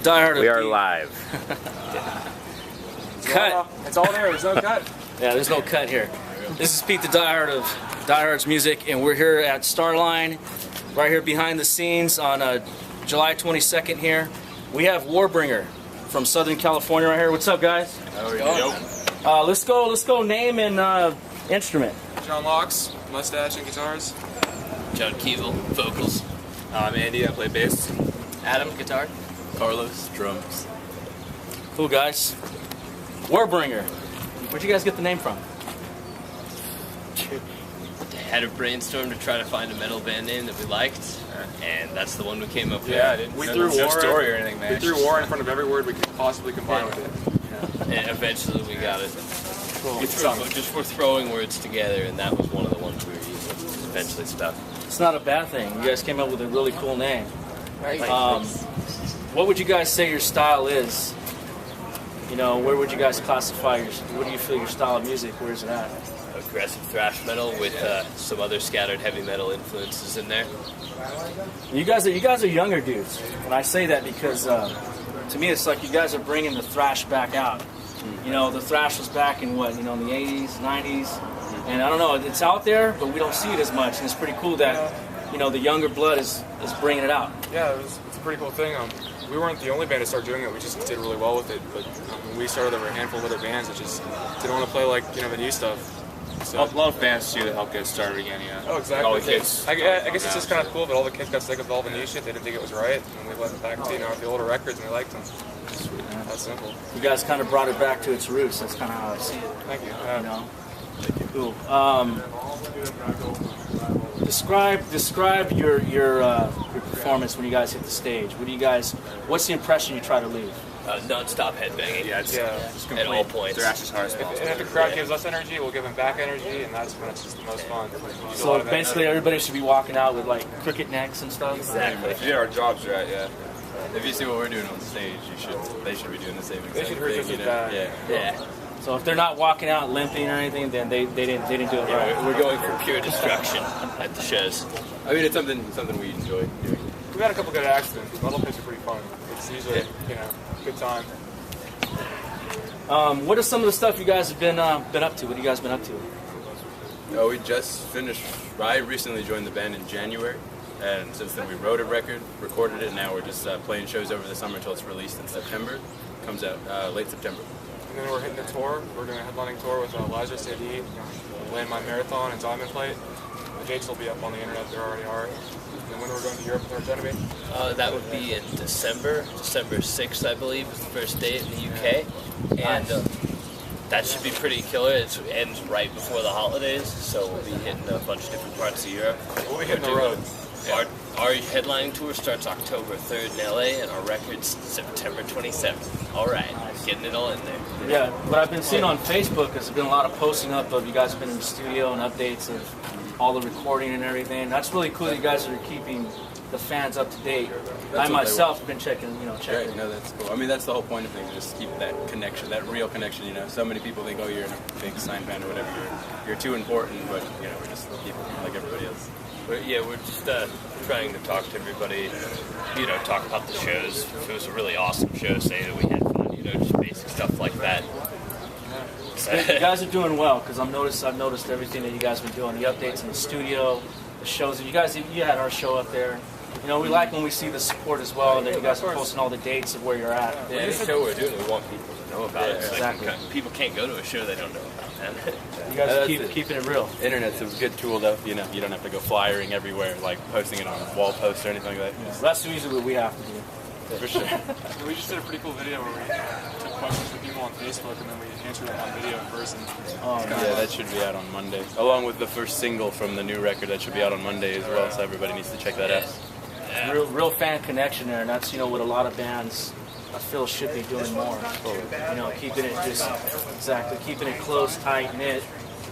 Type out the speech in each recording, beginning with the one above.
the diehard. We are live. Cut. It's all there. There's no cut. Yeah, there's no cut here. This is Pete, the diehard of Diehard's Music, and we're here at Starline, right here behind the scenes on July 22nd here. We have Warbringer from Southern California right here. What's up, guys? How are you? Let's go. Name and instrument. John Locks, mustache and guitars. John Keeble, vocals. I'm Andy, I play bass. Adam, guitar. Carlos, drums. Cool, guys. Warbringer. Where'd you guys get the name from? Had a brainstorm to try to find a metal band name that we liked, and that's the one we came up with. Yeah, We threw no war. story or anything, man. We threw war in front of every word we could possibly combine with it. And eventually we got it. Cool. We're throwing words together, and that was one of the ones we were using. Eventually stuck. It's not a bad thing. You guys came up with a really cool name. What would you guys say your style is? You know, where would you guys classify your? What do you feel your style of music? Where's it at? Aggressive thrash metal with some other scattered heavy metal influences in there. You guys are younger dudes, and I say that because to me it's like you guys are bringing the thrash back out. You know, the thrash was back in what, in the 80s, 90s, and I don't know, it's out there, but we don't see it as much, and it's pretty cool that, you know, the younger blood is bringing it out. Yeah, it's a pretty cool thing. We weren't the only band to start doing it. We just did really well with it. But when we started, there were a handful of other bands that just didn't want to play like, you know, the new stuff. So, A lot of bands too that help get started again, yeah. oh, exactly. All the kids. I guess it's just kind of cool that all the kids got sick of all the new shit. They didn't think it was right, and we went back to, you know, the older records and we liked them. Sweet. That's simple. You guys kind of brought it back to its roots. That's kind of how I see it. Thank you. You know, cool. Describe your performance when you guys hit the stage. What's the impression you try to leave? Non-stop headbanging. Yeah. Just At all points. Thrash is hard. And if the crowd gives us energy, we'll give them back energy, and that's when it's just the most fun. So basically, everybody should be walking out with like crooked necks and stuff. Exactly. If you did our jobs right, yeah. If you see what we're doing on stage, they should be doing the same exact They should hurt thing, us you with know? that. Yeah. So if they're not walking out limping or anything, then they didn't do it right. We're going for pure destruction at the shows. I mean, it's something we enjoy doing. We've had a couple good accidents. Metal pits are pretty fun. It's usually, you know, good time. What are some of the stuff you guys have been up to? What have you guys been up to? Oh, we just finished. I recently joined the band in January, and since then we wrote a record, recorded it, and now we're just playing shows over the summer until it's released in September. Comes out late September. And then we're hitting a tour. We're doing a headlining tour with Lazarus AD, Landmine Marathon, and Diamond Plate. The dates will be up on the internet. There already are. And when we're going to Europe with our enemy? That would be in December 6th, I believe, is the first date in the UK. And that should be pretty killer. It ends right before the holidays, so we'll be hitting a bunch of different parts of Europe. We'll be hitting the road. Our headlining tour starts October 3rd in LA, and our record's September 27th. All right, getting it all in there. Yeah, what I've been seeing on Facebook has been a lot of posting up of you guys have been in the studio and updates of all the recording and everything. That's really cool that you guys are keeping the fans up to date. I myself have been checking. Right, no, that's cool. I mean, that's the whole point of things, just keep that connection, that real connection, you know. So many people think, oh, you're in a big sign band or whatever, you're too important, but, you know, we're just people like everybody else. We're just trying to talk to everybody, you know, talk about the shows. If it was a really awesome show, say that we had fun, you know, just basic stuff like that. You guys are doing well because I've noticed everything that you guys have been doing, the updates in the studio, the shows. You had our show up there. You know, we like when we see the support as well, and that you guys are posting all the dates of where you're at. Yeah, any show we're doing, we want people to know about it. Exactly. Like, people can't go to a show they don't know about, man. You guys are keeping it real. Internet's a good tool, though. You know, you don't have to go flyering everywhere, like posting it on wall posts or anything like that. Yeah, so that's usually what we have to do. For sure. We just did a pretty cool video where we took questions from people on Facebook and then we answered them on video in person. Yeah, that should be out on Monday, along with the first single from the new record. That should be out on Monday as well, so everybody needs to check that out. Yeah. Real fan connection there, and that's, you know, what a lot of bands I feel should be doing more. You know, keeping it close, tight knit,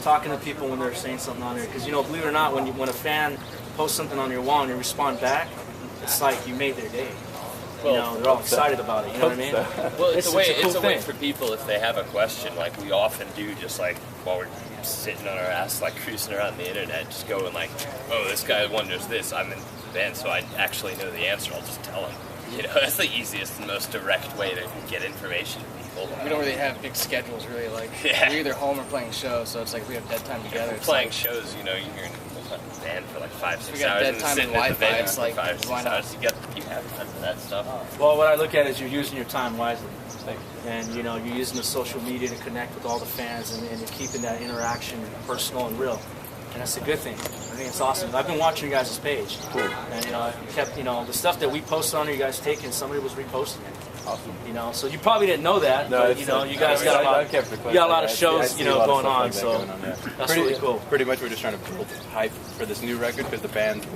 talking to people when they're saying something on there. Because, you know, believe it or not, when a fan posts something on your wall and you respond back, it's like you made their day. You know, they're all excited about it. You know what I mean? Well, it's a way thing. for people if they have a question, like we often do, just like while we're sitting on our ass, like cruising around the internet, just going like, oh, this guy wonders this. I'm in the band, so I actually know the answer. I'll just tell him. You know, that's the easiest and most direct way to get information to people. We don't really have big schedules, really. Like, Yeah. we're either home or playing shows, so it's like we have dead time together. It's Playing like, shows, you know, you're in the band for like 5-6 We got hours dead and time sitting and at the Wi-Fi, venue it's for like, 5-6 why not? hours. You have time for that stuff. Well, what I look at is you're using your time wisely. And you know, you're using the social media to connect with all the fans, and you're keeping that interaction personal and real. And that's a good thing. I think it's awesome. I've been watching you guys' page. Cool. And you know, I kept, you know, the stuff that we posted on there, you guys taking, somebody was reposting it. Awesome. You know, so you probably didn't know that, No, but it's, you know, you guys got a lot, you got a lot of shows, you know, going on. So that's really cool. Pretty much, we're just trying to build hype for this new record because the band's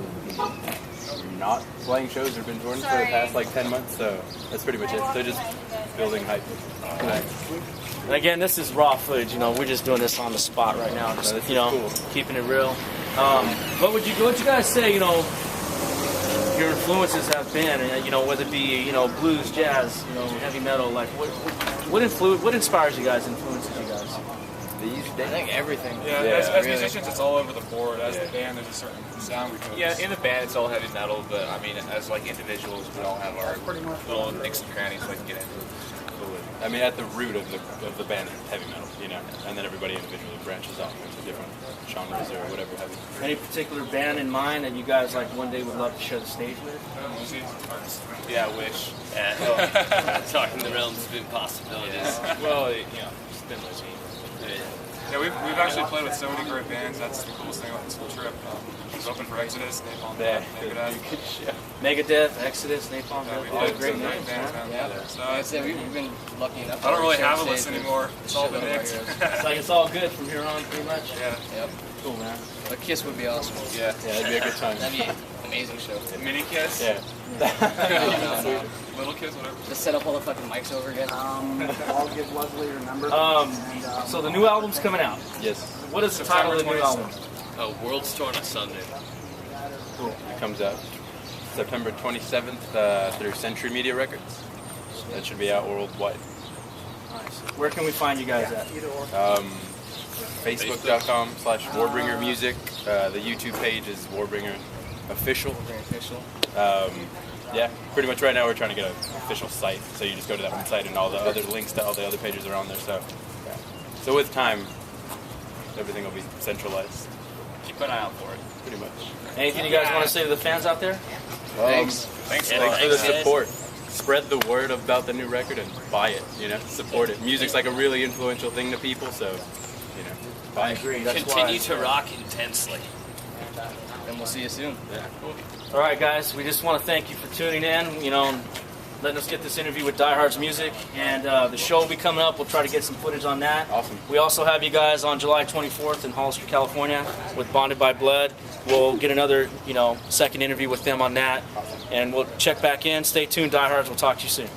not playing shows or been touring for the past like 10 months. So that's pretty much it. They're just building hype. And again, this is raw footage. You know, we're just doing this on the spot right now. Just, this you know, is cool. keeping it real. What would you guys say? You know, your influences have been, you know, whether it be, you know, blues, jazz, you know, heavy metal. Like, what inspires you guys? Influences you guys? I think everything. Yeah, Yeah, as really. musicians, it's all over the board. As the band, there's a certain sound we focus. Yeah, in the band it's all heavy metal, but I mean, as like individuals, we all have our little nicks and crannies we can get into. I mean, at the root of the band is heavy metal, you know, and then everybody individually branches off into different genres or whatever heavy. Any particular band in mind that you guys like one day would love to share the stage with? Yeah, I wish. Yeah. Talking the realms of impossibilities. Well, you know, it's been with me. Yeah, we've actually played with so many great bands. That's the coolest thing about this whole trip. It was open for Exodus, Napalm, Megadeth. Megadeth, Exodus, Napalm, Yeah, we all did great some names, bands, man. man. Yeah. So Like I said, we've been lucky enough. I don't really to have a share list stage with anymore. It's all been shitload of mixed. our heroes. It's like it's all good from here on, pretty much. Yeah. Yep. Cool, man. A Kiss would be awesome. Yeah. Yeah, it'd be a good time. That'd be an amazing show. Mini Kiss. Yeah. No. Little Kiss, whatever. Just set up all the fucking mics over again. I'll give Leslie your number. So the new album's coming out. Yes. What is the title of the new album? World's Tour on a Sunday. It comes out September 27th through Century Media Records. That should be out worldwide. Nice. Where can we find you guys at? Facebook.com/Warbringer Music. The YouTube page is Warbringer Official. Very official. Yeah, pretty much right now we're trying to get an official site. So you just go to that one site and all the other links to all the other pages are on there. So, yeah. So with time, everything will be centralized. Keep an eye out for it. Pretty much. Anything you guys want to say to the fans out there? Thanks. Thanks Yeah, for the thanks, guys. support. Spread the word about the new record and buy it. You know, support it. Music's like a really influential thing to people, so you know, buy it. agree. That's Continue why. to rock intensely. And we'll see you soon. Yeah. All right, guys. We just want to thank you for tuning in. You know, and letting us get this interview with Diehard's Music, and the show will be coming up. We'll try to get some footage on that. Awesome. We also have you guys on July 24th in Hollister, California, with Bonded by Blood. We'll get another, you know, second interview with them on that, and we'll check back in. Stay tuned, Diehards. We'll talk to you soon.